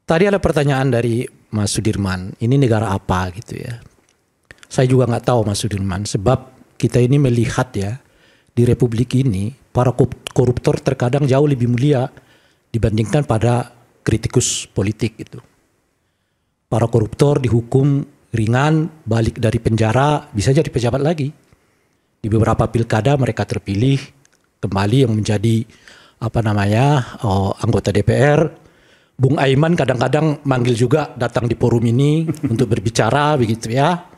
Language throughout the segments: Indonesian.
Tadi ada pertanyaan dari Mas Sudirman, ini negara apa gitu ya. Saya juga nggak tahu Mas Sudirman, sebab kita ini melihat ya, di Republik ini para koruptor terkadang jauh lebih mulia dibandingkan pada kritikus politik gitu. Para koruptor dihukum ringan, balik dari penjara, bisa jadi pejabat lagi. Di beberapa pilkada mereka terpilih kembali yang menjadi anggota DPR. Bung Aiman kadang-kadang manggil juga datang di forum ini untuk berbicara begitu ya.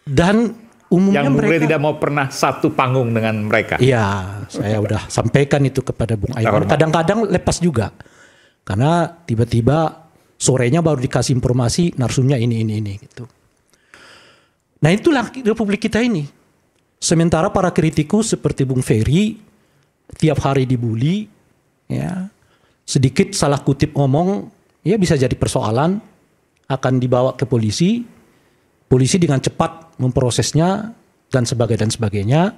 Dan umumnya yang mereka tidak mau pernah satu panggung dengan mereka. Iya, saya udah sampaikan itu kepada Bung Aiman. Kadang-kadang lepas juga. Karena tiba-tiba sorenya baru dikasih informasi narsumnya ini gitu. Nah, itulah Republik kita ini. Sementara para kritikus seperti Bung Ferry tiap hari dibully ya. Sedikit salah kutip ngomong, ya bisa jadi persoalan, akan dibawa ke polisi dengan cepat memprosesnya, dan sebagainya.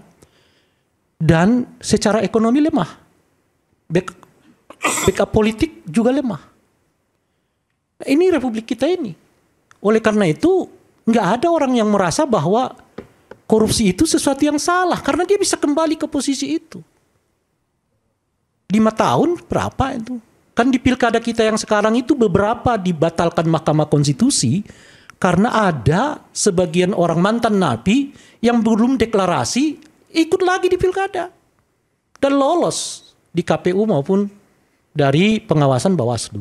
Dan secara ekonomi lemah. Backup politik juga lemah. Nah, ini Republik kita ini. Oleh karena itu, nggak ada orang yang merasa bahwa korupsi itu sesuatu yang salah, karena dia bisa kembali ke posisi itu. 5 tahun berapa itu? Kan di pilkada kita yang sekarang itu beberapa dibatalkan Mahkamah Konstitusi karena ada sebagian orang mantan napi yang belum deklarasi ikut lagi di pilkada dan lolos di KPU maupun dari pengawasan Bawaslu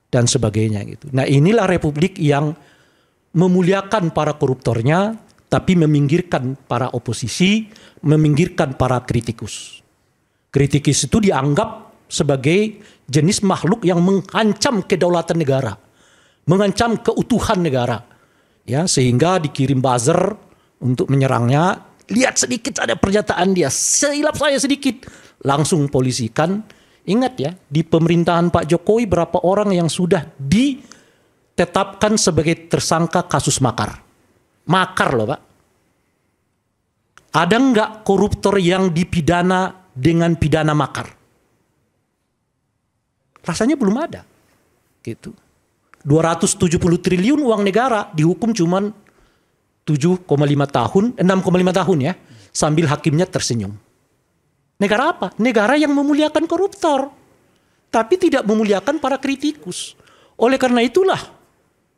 dan sebagainya gitu. Nah, inilah Republik yang memuliakan para koruptornya tapi meminggirkan para oposisi, meminggirkan para kritikus. Kritikus itu dianggap sebagai jenis makhluk yang mengancam kedaulatan negara, mengancam keutuhan negara, ya, sehingga dikirim buzzer untuk menyerangnya. Lihat sedikit ada pernyataan dia, seilap saya sedikit, langsung polisikan. Ingat ya, di pemerintahan Pak Jokowi berapa orang yang sudah ditetapkan sebagai tersangka kasus makar. Makar loh Pak. Ada nggak koruptor yang dipidana dengan pidana makar? Rasanya belum ada. Gitu. 270 triliun uang negara dihukum cuman 6,5 tahun ya, sambil hakimnya tersenyum. Negara apa? Negara yang memuliakan koruptor, tapi tidak memuliakan para kritikus. Oleh karena itulah,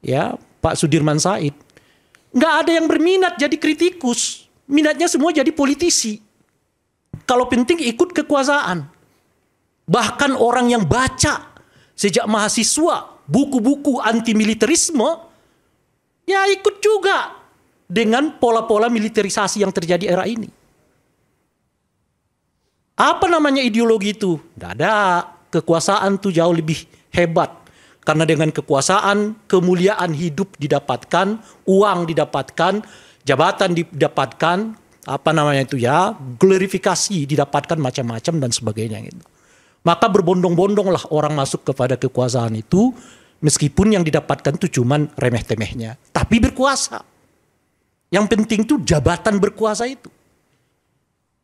ya Pak Sudirman Said, nggak ada yang berminat jadi kritikus, minatnya semua jadi politisi. Kalau penting ikut kekuasaan. Bahkan orang yang baca sejak mahasiswa buku-buku anti militerisme, ya ikut juga dengan pola-pola militerisasi yang terjadi era ini. Apa namanya ideologi itu? Tidak ada. Kekuasaan itu jauh lebih hebat. Karena dengan kekuasaan, kemuliaan hidup didapatkan, uang didapatkan, jabatan didapatkan, glorifikasi didapatkan macam-macam dan sebagainya gitu. Maka berbondong-bondonglah orang masuk kepada kekuasaan itu, meskipun yang didapatkan itu cuman remeh-temehnya, tapi berkuasa. Yang penting itu jabatan berkuasa itu.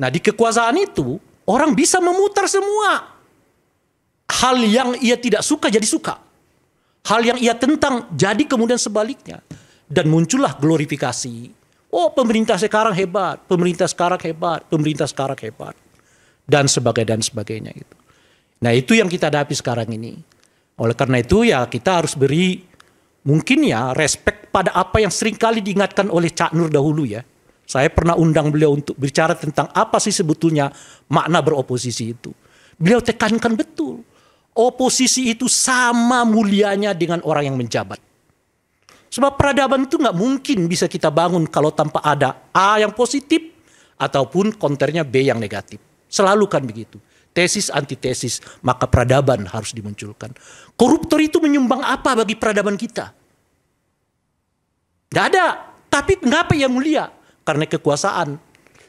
Nah, di kekuasaan itu orang bisa memutar semua. Hal yang ia tidak suka jadi suka. Hal yang ia tentang jadi kemudian sebaliknya. Dan muncullah glorifikasi. Oh, pemerintah sekarang hebat, pemerintah sekarang hebat, pemerintah sekarang hebat. Dan sebagainya gitu. Nah, itu yang kita hadapi sekarang ini. Oleh karena itu ya kita harus beri mungkin ya respect pada apa yang seringkali diingatkan oleh Cak Nur dahulu ya. Saya pernah undang beliau untuk bicara tentang apa sih sebetulnya makna beroposisi itu. Beliau tekankan betul. Oposisi itu sama mulianya dengan orang yang menjabat. Sebab peradaban itu nggak mungkin bisa kita bangun kalau tanpa ada A yang positif ataupun konternya B yang negatif. Selalu kan begitu. Tesis, antitesis, maka peradaban harus dimunculkan. Koruptor itu menyumbang apa bagi peradaban kita? Tidak ada. Tapi mengapa ia mulia? Karena kekuasaan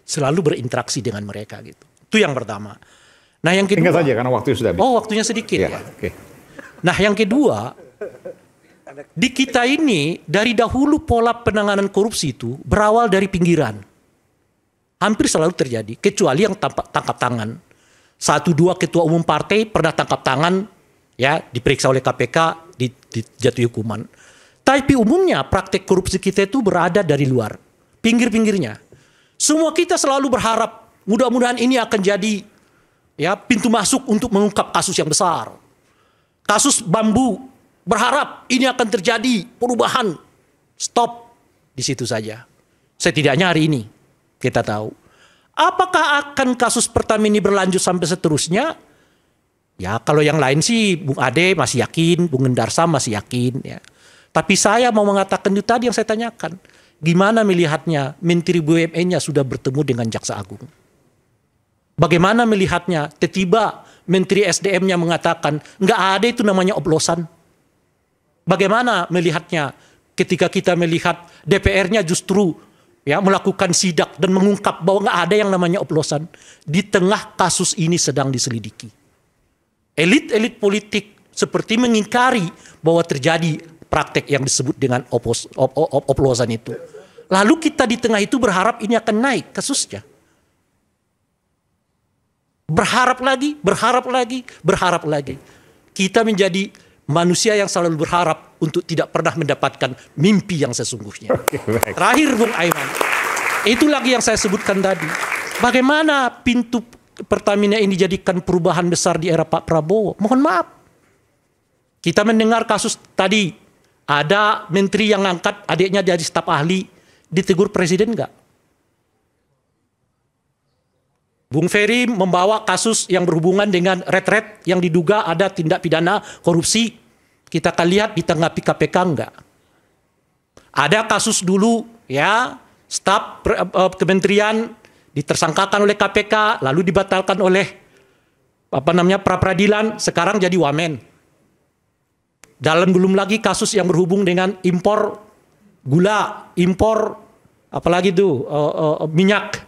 selalu berinteraksi dengan mereka gitu. Itu yang pertama. Nah, yang kedua. Ingat saja karena waktu sudah habis. Oh, waktunya sedikit ya. Okay. Nah, yang kedua, di kita ini dari dahulu pola penanganan korupsi itu berawal dari pinggiran. Hampir selalu terjadi, kecuali yang tangkap tangan. 1-2 ketua umum partai pernah tangkap tangan, ya diperiksa oleh KPK, dijatuhi hukuman. Tapi umumnya praktek korupsi kita itu berada dari luar, pinggir-pinggirnya. Semua kita selalu berharap mudah-mudahan ini akan jadi ya pintu masuk untuk mengungkap kasus yang besar. Kasus bambu, berharap ini akan terjadi perubahan. Stop di situ saja. Setidaknya hari ini kita tahu. Apakah akan kasus Pertamina ini berlanjut sampai seterusnya? Ya kalau yang lain sih Bung Ade masih yakin, Bung Endarsam masih yakin ya. Tapi saya mau mengatakan itu tadi yang saya tanyakan. Gimana melihatnya Menteri BUMN-nya sudah bertemu dengan Jaksa Agung? Bagaimana melihatnya tiba-tiba Menteri SDM-nya mengatakan nggak ada itu namanya oplosan? Bagaimana melihatnya ketika kita melihat DPR-nya justru ya melakukan sidak dan mengungkap bahwa nggak ada yang namanya oplosan di tengah kasus ini sedang diselidiki? Elit-elit politik seperti mengingkari bahwa terjadi praktek yang disebut dengan oplosan itu. Lalu kita di tengah itu berharap ini akan naik kasusnya. Berharap lagi, berharap lagi, berharap lagi. Kita menjadi manusia yang selalu berharap untuk tidak pernah mendapatkan mimpi yang sesungguhnya. Terakhir Bung Aiman, itu lagi yang saya sebutkan tadi. Bagaimana pintu Pertamina ini dijadikan perubahan besar di era Pak Prabowo? Mohon maaf. Kita mendengar kasus tadi, ada menteri yang angkat adiknya jadi staf ahli, ditegur presiden enggak? Bung Ferry membawa kasus yang berhubungan dengan retret yang diduga ada tindak pidana korupsi. Kita akan lihat ditanggapi KPK enggak? Ada kasus dulu ya, staf kementerian ditersangkakan oleh KPK, lalu dibatalkan oleh pra peradilan, sekarang jadi wamen. Dalam belum lagi kasus yang berhubung dengan impor gula, impor apalagi itu minyak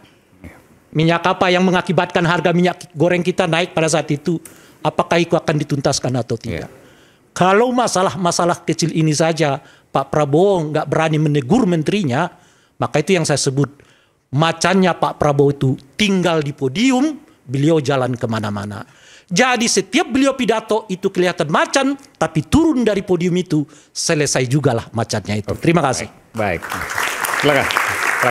apa yang mengakibatkan harga minyak goreng kita naik pada saat itu. Apakah itu akan dituntaskan atau tidak? Kalau masalah kecil ini saja Pak Prabowo nggak berani menegur menterinya, maka itu yang saya sebut macannya Pak Prabowo itu tinggal di podium, beliau jalan kemana-mana. Jadi setiap beliau pidato itu kelihatan macan, tapi turun dari podium itu selesai juga lah macannya itu. Terima kasih. Baik. Silakan.